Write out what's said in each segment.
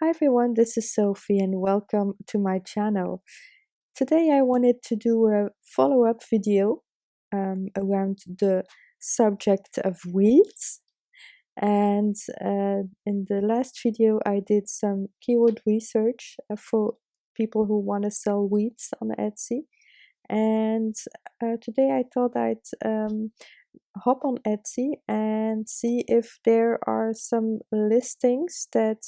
Hi everyone, this is Sophie and welcome to my channel. Today I wanted to do a follow-up video around the subject of weeds. And in the last video I did some keyword research for people who want to sell weeds on Etsy. And today I thought I'd hop on Etsy and see if there are some listings that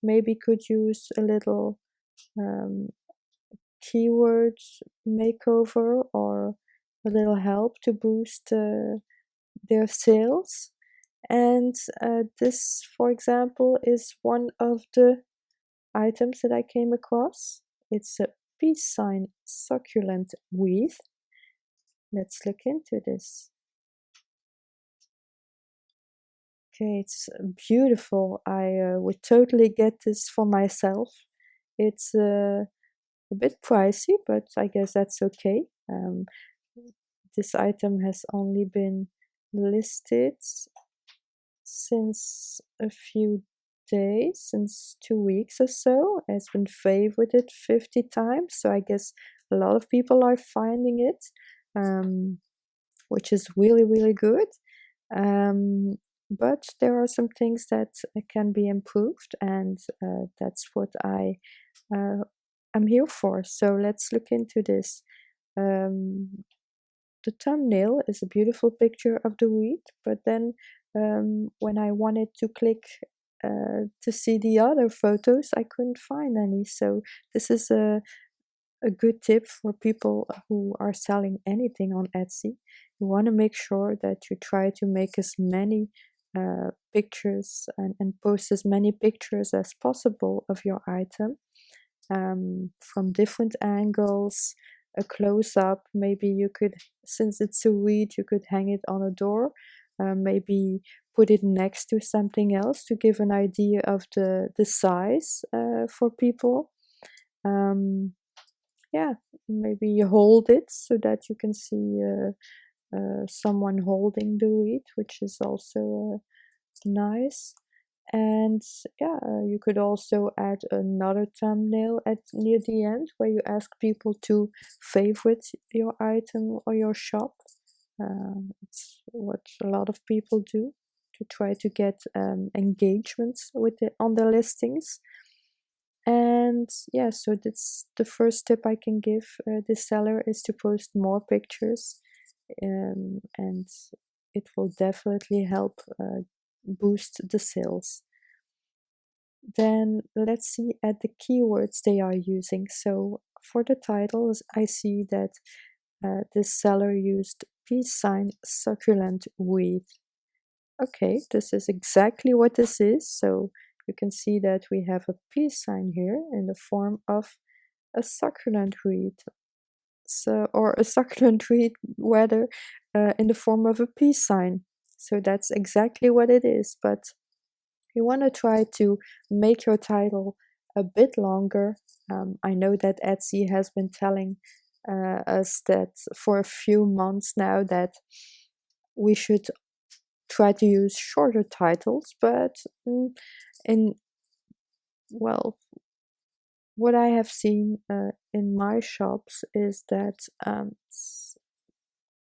maybe could use a little um, keyword makeover or a little help to boost their sales. And this, for example, is one of the items that I came across. It's a peace sign succulent wreath. Let's look into this. Okay, it's beautiful. I would totally get this for myself. It's a bit pricey, but I guess that's okay. This item has only been listed since a few days, since 2 weeks or so. It's been favorited 50 times, so I guess a lot of people are finding it, which is really, really good. But there are some things that can be improved, and that's what I'm here for. So let's look into this. The thumbnail is a beautiful picture of the wheat, but then when I wanted to click to see the other photos, I couldn't find any. So this is a good tip for people who are selling anything on Etsy. You want to make sure that you try to make as many pictures and post as many pictures as possible of your item from different angles, a close-up. Maybe you could, since it's a weed, you could hang it on a door, maybe put it next to something else to give an idea of the size for people. Yeah, maybe you hold it so that you can see someone holding the weed, which is also nice. And yeah, you could also add another thumbnail at near the end where you ask people to favorite your item or your shop. It's what a lot of people do to try to get engagements with on their listings. And yeah, so that's the first tip I can give the seller, is to post more pictures, and it will definitely help boost the sales. Then let's see at the keywords they are using. So for the titles, I see that this seller used peace sign succulent wreath. Okay, this is exactly what this is. So you can see that we have a peace sign here in the form of a succulent wreath. So, or a succulent wreath, rather, in the form of a peace sign. So that's exactly what it is. But you want to try to make your title a bit longer. I know that Etsy has been telling us that for a few months now that we should try to use shorter titles, but in well, what I have seen in my shops is that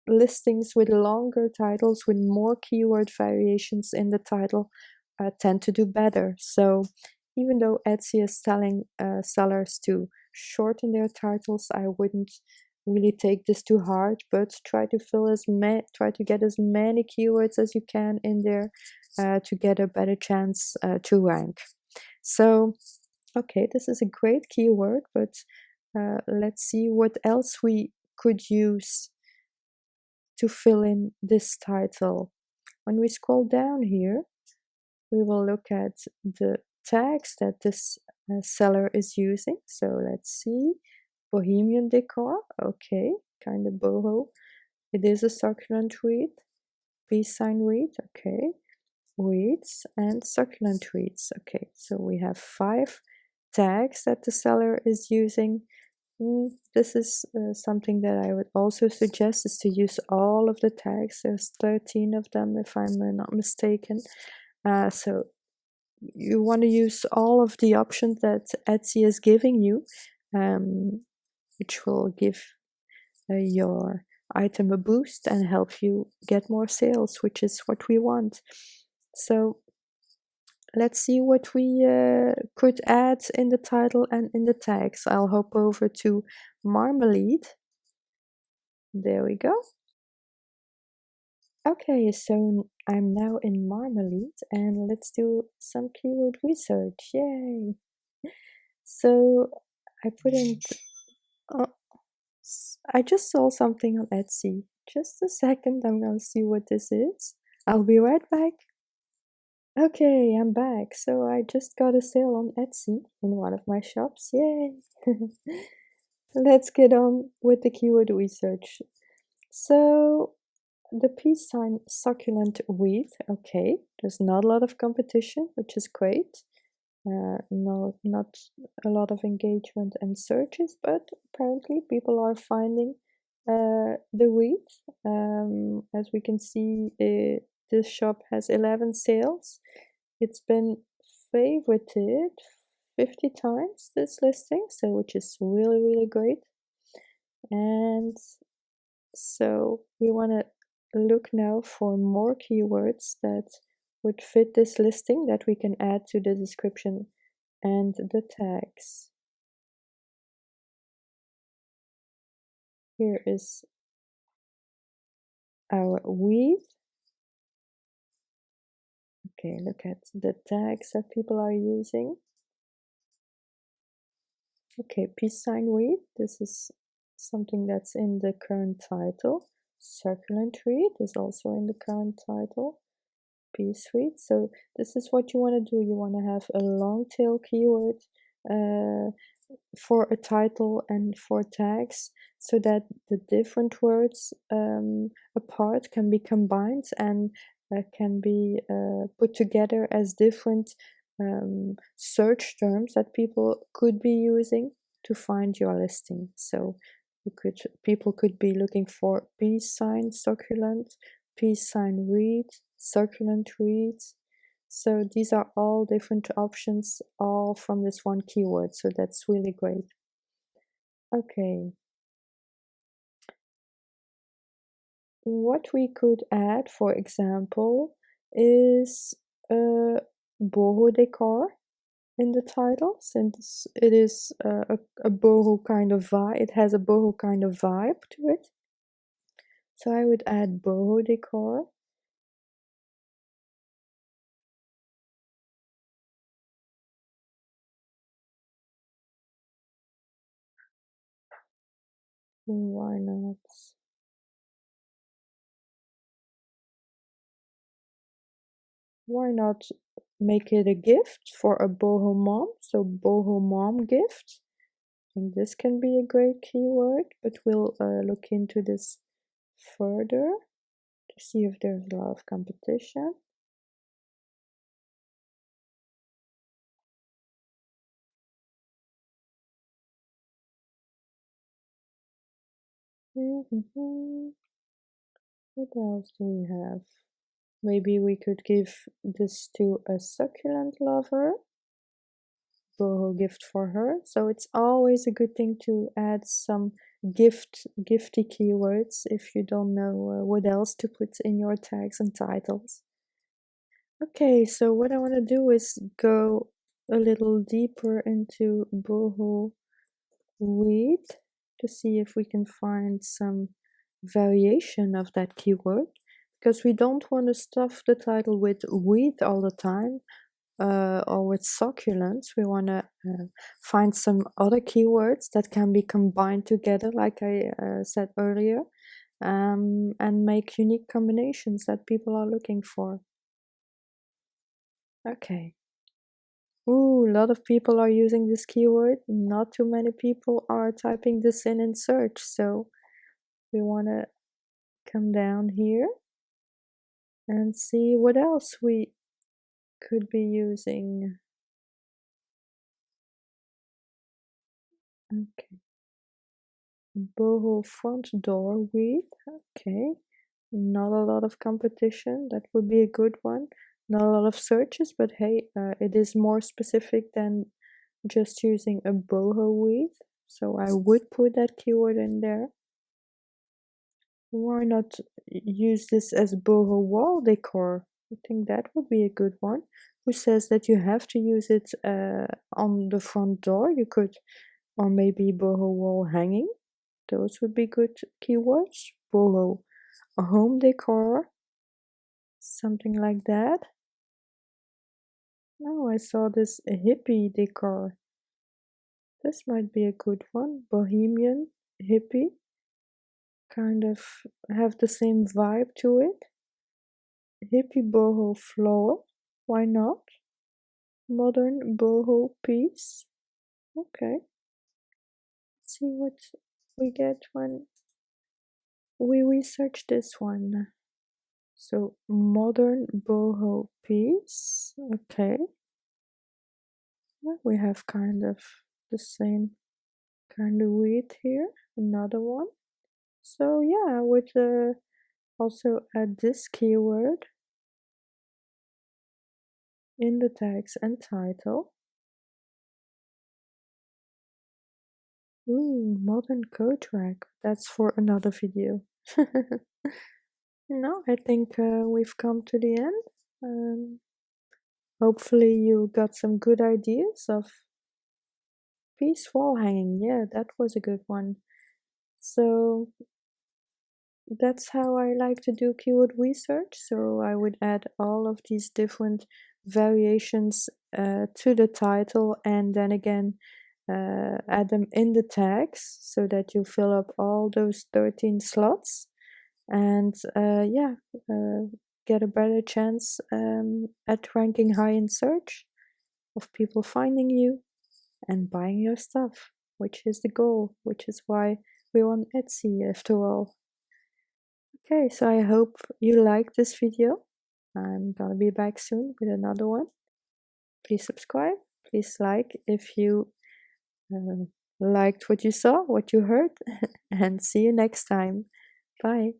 listings with longer titles with more keyword variations in the title tend to do better. So even though Etsy is telling sellers to shorten their titles, I wouldn't really take this too hard, but try to try to get as many keywords as you can in there to get a better chance to rank. So okay, this is a great keyword, but let's see what else we could use to fill in this title. When we scroll down here, we will look at the tags that this seller is using. So let's see, bohemian decor, okay, kind of boho. It is a succulent wreath, peace sign wreath, okay, wreaths and succulent wreaths. Okay, so we have 5 tags that the seller is using. This is something that I would also suggest, is to use all of the tags. There's 13 of them if I'm not mistaken. So you want to use all of the options that Etsy is giving you, which will give your item a boost and help you get more sales, which is what we want. So let's see what we could add in the title and in the tags. I'll hop over to Marmalade. There we go. Okay, so I'm now in Marmalade and let's do some keyword research. Yay! So I put in, I just saw something on Etsy. Just a second, I'm gonna see what this is. I'll be right back. Okay, I'm back. So I just got a sale on Etsy in one of my shops. Yay! Let's get on with the keyword research. So the peace sign succulent wreath. Okay, there's not a lot of competition, which is great. No, not a lot of engagement and searches, but apparently people are finding the wreath. As we can see, this shop has 11 sales. It's been favorited 50 times, this listing, so which is really, really great. And so we want to look now for more keywords that would fit this listing that we can add to the description and the tags. Here is our wreath. Okay, look at the tags that people are using. Okay, peace sign wreath. This is something that's in the current title. Succulent wreath is also in the current title. Peace wreath. So this is what you want to do. You want to have a long tail keyword for a title and for tags, so that the different words apart can be combined and can be put together as different search terms that people could be using to find your listing. So people could be looking for peace sign succulent, peace sign wreath, succulent wreath. So these are all different options, all from this one keyword. So that's really great. Okay. What we could add, for example, is a boho decor in the title, since it is a boho kind of vibe. It has a boho kind of vibe to it. So I would add boho decor. Why not? Why not make it a gift for a boho mom? So boho mom gift. I think this can be a great keyword, but we'll look into this further to see if there's a lot of competition. What else do we have? Maybe we could give this to a succulent lover. Boho gift for her. So it's always a good thing to add some gifty keywords if you don't know what else to put in your tags and titles. Okay, so what I want to do is go a little deeper into boho wreath to see if we can find some variation of that keyword, because we don't want to stuff the title with wheat all the time or with succulents. We want to find some other keywords that can be combined together, like I said earlier, and make unique combinations that people are looking for. Okay. Ooh, a lot of people are using this keyword. Not too many people are typing this in search, so we want to come down here and see what else we could be using. Okay. Boho front door wreath. Okay. Not a lot of competition. That would be a good one. not a lot of searches, but hey, it is more specific than just using a boho wreath. So I would put that keyword in there. Why not use this as boho wall decor? I think that would be a good one. Who says that you have to use it on the front door? You could, or maybe boho wall hanging. Those would be good keywords. Boho home decor, something like that. Oh, I saw this hippie decor. This might be a good one. Bohemian, hippie, kind of have the same vibe to it. Hippie boho flower, why not? Modern boho piece. Okay, let's see what we get when we research this one. So, modern boho piece. Okay, well, we have kind of the same kind of wheat here. Another one. So yeah, I would also add this keyword in the tags and title. Ooh, modern coat rack. That's for another video. No, I think we've come to the end. Hopefully you got some good ideas of piece wall hanging. Yeah, that was a good one. So that's how I like to do keyword research. So I would add all of these different variations to the title, and then again add them in the tags so that you fill up all those 13 slots, and get a better chance at ranking high in search, of people finding you and buying your stuff, which is the goal, which is why we're on Etsy after all. Okay, so I hope you liked this video. I'm gonna be back soon with another one. Please subscribe, please like if you liked what you saw, what you heard, and see you next time. Bye.